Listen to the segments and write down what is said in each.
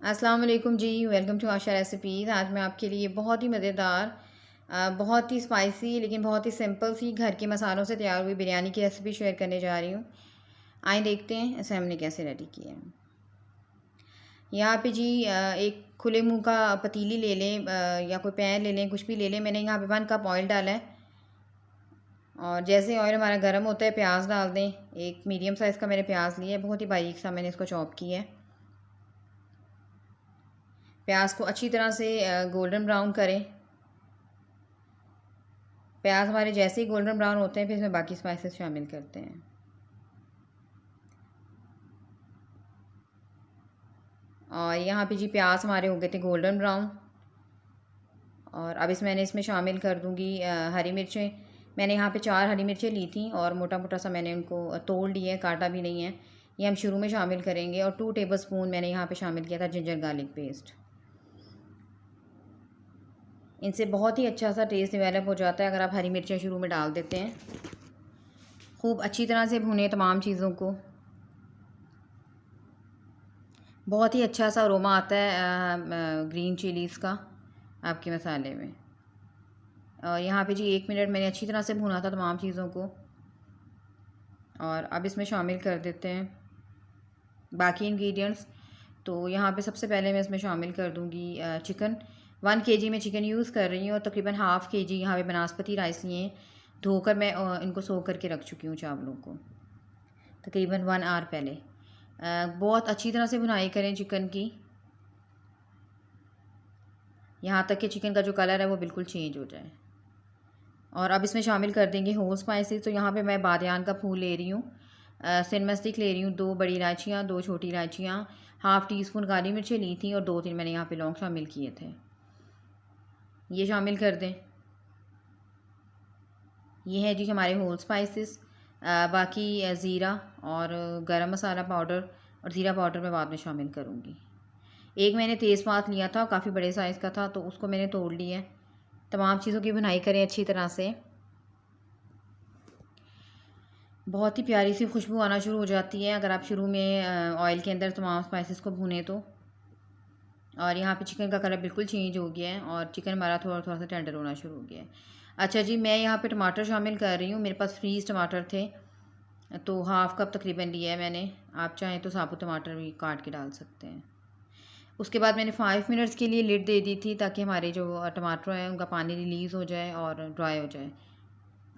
अस्सलाम वालेकुम ji. Welcome to Asha recipes. आज मैं आपके लिए बहुत ही मज़ेदार बहुत ही स्पाइसी लेकिन बहुत ही सिंपल सी घर के मसालों से तैयार हुई बिरयानी की रेसिपी शेयर करने जा रही हूँ। आइए देखते हैं इसे हमने कैसे रेडी किया है। यहाँ पे जी एक खुले मुंह का पतीली ले लें या कोई पैन ले लें, कुछ भी ले लें। मैंने यहाँ पे 1 कप ऑयल डाला है और जैसे ऑयल हमारा गर्म होता है प्याज डाल दें। एक मीडियम साइज़ का मैंने प्याज लिया है, बहुत ही बारीक सा मैंने इसको चॉप किया है। प्याज को अच्छी तरह से गोल्डन ब्राउन करें। प्याज हमारे जैसे ही गोल्डन ब्राउन होते हैं फिर इसमें बाकी स्पाइसेस शामिल करते हैं। और यहाँ पे जी प्याज हमारे हो गए थे गोल्डन ब्राउन। और अब इसमें शामिल कर दूँगी हरी मिर्चें। मैंने यहाँ पे 4 हरी मिर्चें ली थी और मोटा मोटा सा मैंने उनको तोड़ लिया है, काटा भी नहीं है। ये हम शुरू में शामिल करेंगे। और 2 टेबलस्पून मैंने यहाँ पे शामिल किया था जिंजर गार्लिक पेस्ट। इनसे बहुत ही अच्छा सा टेस्ट डेवलप हो जाता है अगर आप हरी मिर्चें शुरू में डाल देते हैं। खूब अच्छी तरह से भुनें तमाम चीज़ों को। बहुत ही अच्छा सा अरोमा आता है ग्रीन चिलीज़ का आपके मसाले में। और यहाँ पे जी 1 मिनट मैंने अच्छी तरह से भुना था तमाम चीज़ों को। और अब इसमें शामिल कर देते हैं बाकी इंग्रेडिएंट्स। तो यहाँ पे सबसे पहले मैं इसमें शामिल कर दूँगी चिकन। 1 केजी मैं चिकन यूज़ कर रही हूँ और तकरीबन हाफ़ केजी यहाँ पे बनास्पति राइस लिए हैं। धोकर मैं इनको सो करके रख चुकी हूँ चावलों को तकरीबन 1 आवर पहले। बहुत अच्छी तरह से भुनाई करें चिकन की, यहाँ तक कि चिकन का जो कलर है वो बिल्कुल चेंज हो जाए। और अब इसमें शामिल कर देंगे होल स्पाइसेस। तो यहाँ पे मैं बादियान का फूल ले रही हूँ, सिनेमा स्टिक ले रही हूँ, 2 बड़ी इलायचियाँ, 2 छोटी इलायचियाँ, हाफ़ टी स्पून काली मिर्चें ली थी और 2-3 मैंने यहाँ पे लौंग शामिल किए थे। ये शामिल कर दें। ये है जी हमारे होल स्पाइसेस। बाकी ज़ीरा और गरम मसाला पाउडर और ज़ीरा पाउडर मैं बाद में शामिल करूँगी। एक मैंने तेज़पात लिया था, काफ़ी बड़े साइज़ का था, तो उसको मैंने तोड़ लिया है। तमाम चीज़ों की भुनाई करें अच्छी तरह से। बहुत ही प्यारी सी खुशबू आना शुरू हो जाती है अगर आप शुरू में ऑयल के अंदर तमाम स्पाइसेस को भुने तो। और यहाँ पे चिकन का कलर बिल्कुल चेंज हो गया है और चिकन हमारा थोड़ा थोड़ा सा टेंडर होना शुरू हो गया है। अच्छा जी, मैं यहाँ पे टमाटर शामिल कर रही हूँ। मेरे पास फ्रीज़ टमाटर थे तो हाफ़ कप तकरीबन लिया है मैंने। आप चाहें तो साबुत टमाटर भी काट के डाल सकते हैं। उसके बाद मैंने 5 मिनट्स के लिए लिड दे दी थी ताकि हमारे जो टमाटर हैं उनका पानी रिलीज़ हो जाए और ड्राई हो जाए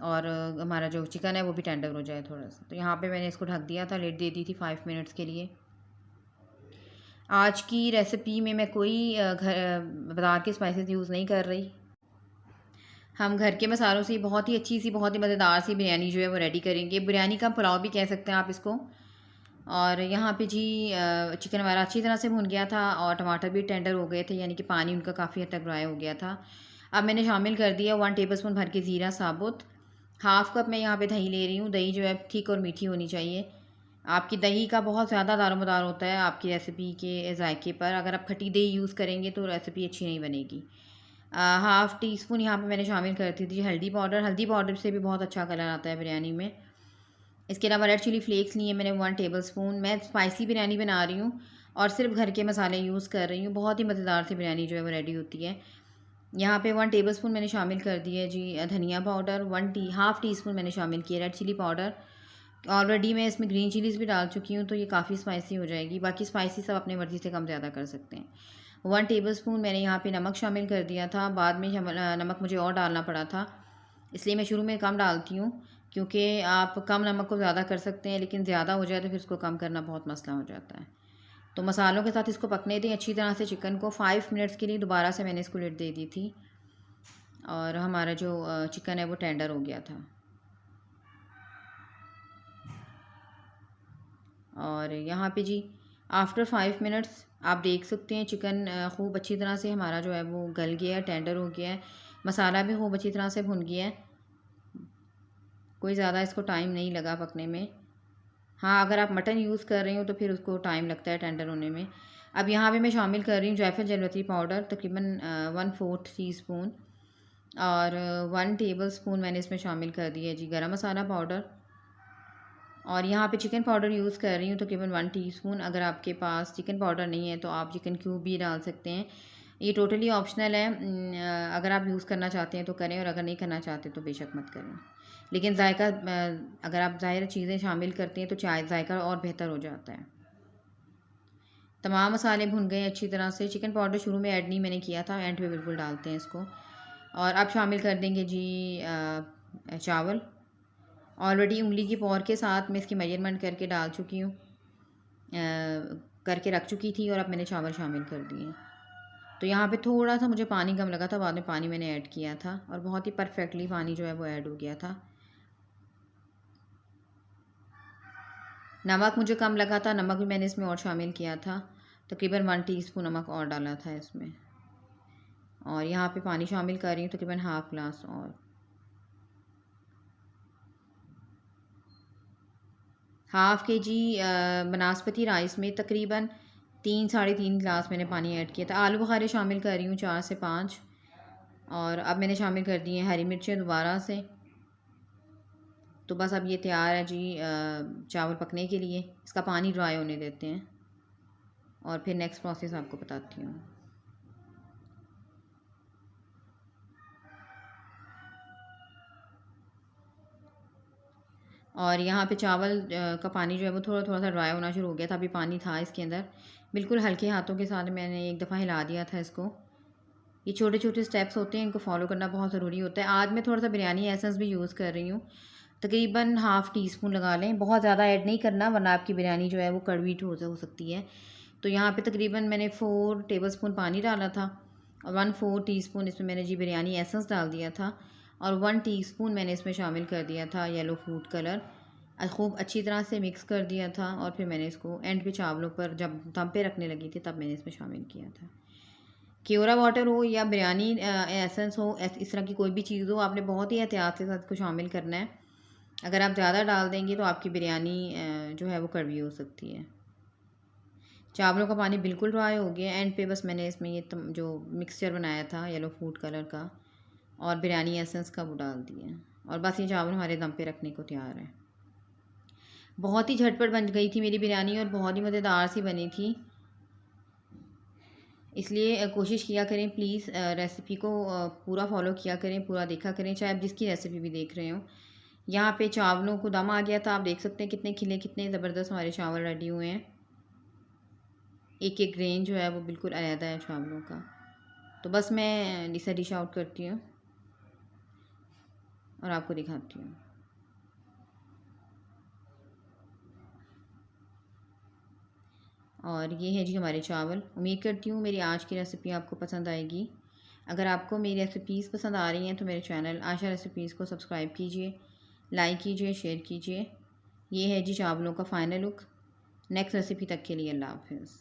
और हमारा जो चिकन है वो भी टेंडर हो जाए थोड़ा सा। तो यहाँ पे मैंने इसको ढक दिया था, लिड दे दी थी 5 मिनट्स के लिए। आज की रेसिपी में मैं कोई बाज़ार के स्पाइसेस यूज़ नहीं कर रही। हम घर के मसालों से बहुत ही अच्छी सी, बहुत ही मज़ेदार सी बिरयानी जो है वो रेडी करेंगे। बिरयानी का पुलाव भी कह सकते हैं आप इसको। और यहाँ पे जी चिकन हमारा अच्छी तरह से भुन गया था और टमाटर भी टेंडर हो गए थे, यानी कि पानी उनका काफ़ी हद तक ड्राई हो गया था। अब मैंने शामिल कर दिया 1 टेबलस्पून भर के ज़ीरा साबुत। हाफ़ कप मैं यहाँ पे दही ले रही हूँ। दही जो है थिक और मीठी होनी चाहिए। आपकी दही का बहुत ज़्यादा दारोमदार होता है आपकी रेसिपी के जायके पर। अगर आप खट्टी दही यूज़ करेंगे तो रेसिपी अच्छी नहीं बनेगी। हाफ़ टी स्पून यहाँ पे मैंने शामिल कर दी थी हल्दी पाउडर। हल्दी पाउडर से भी बहुत अच्छा कलर आता है बिरयानी में। इसके अलावा रेड चिली फ्लेक्स लिए मैंने 1 टेबलस्पून। मैं स्पाइसी बिरयानी बना रही हूँ और सिर्फ घर के मसाले यूज़ कर रही हूँ। बहुत ही मज़ेदार सी बिरयानी जो है वो रेडी होती है। यहाँ पे 1 टेबलस्पून मैंने शामिल कर दिया है जी धनिया पाउडर। हाफ़ टी स्पून मैंने शामिल किया रेड चिली पाउडर। ऑलरेडी मैं इसमें ग्रीन चिलीज़ भी डाल चुकी हूँ तो ये काफ़ी स्पाइसी हो जाएगी। बाकी स्पाइसी सब अपनी मर्ज़ी से कम ज़्यादा कर सकते हैं। 1 टेबलस्पून मैंने यहाँ पे नमक शामिल कर दिया था। बाद में नमक मुझे और डालना पड़ा था, इसलिए मैं शुरू में कम डालती हूँ, क्योंकि आप कम नमक को ज़्यादा कर सकते हैं लेकिन ज़्यादा हो जाए तो फिर उसको कम करना बहुत मसला हो जाता है। तो मसालों के साथ इसको पकने दें अच्छी तरह से चिकन को। 5 मिनट्स के लिए दोबारा से मैंने इसको लिड दे दी थी और हमारा जो चिकन है वो टेंडर हो गया था। और यहाँ पे जी आफ्टर 5 मिनट्स आप देख सकते हैं चिकन खूब अच्छी तरह से हमारा जो है वो गल गया है, टेंडर हो गया है। मसाला भी खूब अच्छी तरह से भुन गया है। कोई ज़्यादा इसको टाइम नहीं लगा पकने में। हाँ, अगर आप मटन यूज़ कर रहे हो तो फिर उसको टाइम लगता है टेंडर होने में। अब यहाँ पे मैं शामिल कर रही हूँ जायफल जलवती पाउडर तकरीबन 1/4 टीस्पून। और 1 टेबलस्पून मैंने इसमें शामिल कर दिया है जी गरम मसाला पाउडर। और यहाँ पे चिकन पाउडर यूज़ कर रही हूँ तकरीबन 1 टीस्पून। अगर आपके पास चिकन पाउडर नहीं है तो आप चिकन क्यूब भी डाल सकते हैं। ये टोटली ऑप्शनल है। अगर आप यूज़ करना चाहते हैं तो करें और अगर नहीं करना चाहते तो बेशक मत करें। लेकिन जायका अगर आप ज़ाहिर चीज़ें शामिल करते हैं तो चाय जायका और बेहतर हो जाता है। तमाम मसाले भुन गए अच्छी तरह से। चिकन पाउडर शुरू में ऐड नहीं मैंने किया था, एंड पे बिल्कुल डालते हैं इसको। और अब शामिल कर देंगे जी चावल। ऑलरेडी उंगली की पौर के साथ मैं इसकी मेजरमेंट करके डाल चुकी हूँ, करके रख चुकी थी, और अब मैंने चावल शामिल कर दिए। तो यहाँ पे थोड़ा सा मुझे पानी कम लगा था, बाद में पानी मैंने ऐड किया था और बहुत ही परफेक्टली पानी जो है वो ऐड हो गया था। नमक मुझे कम लगा था, नमक भी मैंने इसमें और शामिल किया था। तकरीबन 1 टीस्पून नमक और डाला था इसमें। और यहाँ पे पानी शामिल कर रही हूँ तकरीबन हाफ़ ग्लास और। हाफ़ केजी बनास्पति राइस में तकरीबन 3-3.5 गिलास मैंने पानी ऐड किया था। आलू बुखारे शामिल कर रही हूँ 4 से 5। और अब मैंने शामिल कर दी हैं हरी मिर्चें दोबारा से। तो बस अब ये तैयार है जी चावल पकने के लिए। इसका पानी ड्राई होने देते हैं और फिर नेक्स्ट प्रोसेस आपको बताती हूँ। और यहाँ पे चावल का पानी जो है वो थोड़ा थोड़ा सा ड्राई होना शुरू हो गया था। अभी पानी था इसके अंदर। बिल्कुल हल्के हाथों के साथ मैंने एक दफ़ा हिला दिया था इसको। ये छोटे छोटे स्टेप्स होते हैं, इनको फॉलो करना बहुत ज़रूरी होता है। आज मैं थोड़ा सा बिरयानी एसेंस भी यूज़ कर रही हूँ। तकरीबन हाफ़ टीस्पून लगा लें, बहुत ज़्यादा ऐड नहीं करना वरना आपकी बिरयानी जो है वो कड़वी हो सकती है। तो यहाँ पे तकरीबन मैंने 4 टेबलस्पून पानी डाला था और 1/4 टीस्पून इसमें मैंने जी बिरयानी एसेंस डाल दिया था। और 1 टीस्पून मैंने इसमें शामिल कर दिया था येलो फूड कलर। खूब अच्छी तरह से मिक्स कर दिया था और फिर मैंने इसको एंड पे चावलों पर जब दम पे रखने लगी थी तब मैंने इसमें शामिल किया था। क्योरा वाटर हो या बिरयानी एसेंस हो, इस तरह की कोई भी चीज़ हो, आपने बहुत ही एहतियात के साथ इसको शामिल करना है। अगर आप ज़्यादा डाल देंगे तो आपकी बिरयानी जो है वो कड़वी हो सकती है। चावलों का पानी बिल्कुल ड्राई हो गया। एंड पे बस मैंने इसमें ये जो मिक्सचर बनाया था येलो फूड कलर का और बिरयानी एसेंस का वो डाल दिया। और बस ये चावल हमारे दम पे रखने को तैयार है। बहुत ही झटपट बन गई थी मेरी बिरयानी और बहुत ही मज़ेदार सी बनी थी। इसलिए कोशिश किया करें प्लीज़, रेसिपी को पूरा फॉलो किया करें, पूरा देखा करें, चाहे आप जिसकी रेसिपी भी देख रहे हो। यहाँ पे चावलों को दम आ गया था। आप देख सकते हैं कितने खिले, कितने ज़बरदस्त हमारे चावल रेडी हुए हैं। एक एक ग्रेन जो है वो बिल्कुल अलग है चावलों का। तो बस मैं इसे डिश आउट करती हूँ और आपको दिखाती हूँ। और ये है जी हमारे चावल। उम्मीद करती हूँ मेरी आज की रेसिपी आपको पसंद आएगी। अगर आपको मेरी रेसिपीज़ पसंद आ रही हैं तो मेरे चैनल आशा रेसिपीज़ को सब्सक्राइब कीजिए, लाइक कीजिए, शेयर कीजिए। ये है जी चावलों का फ़ाइनल लुक। नेक्स्ट रेसिपी तक के लिए अल्लाह हाफ़िज़।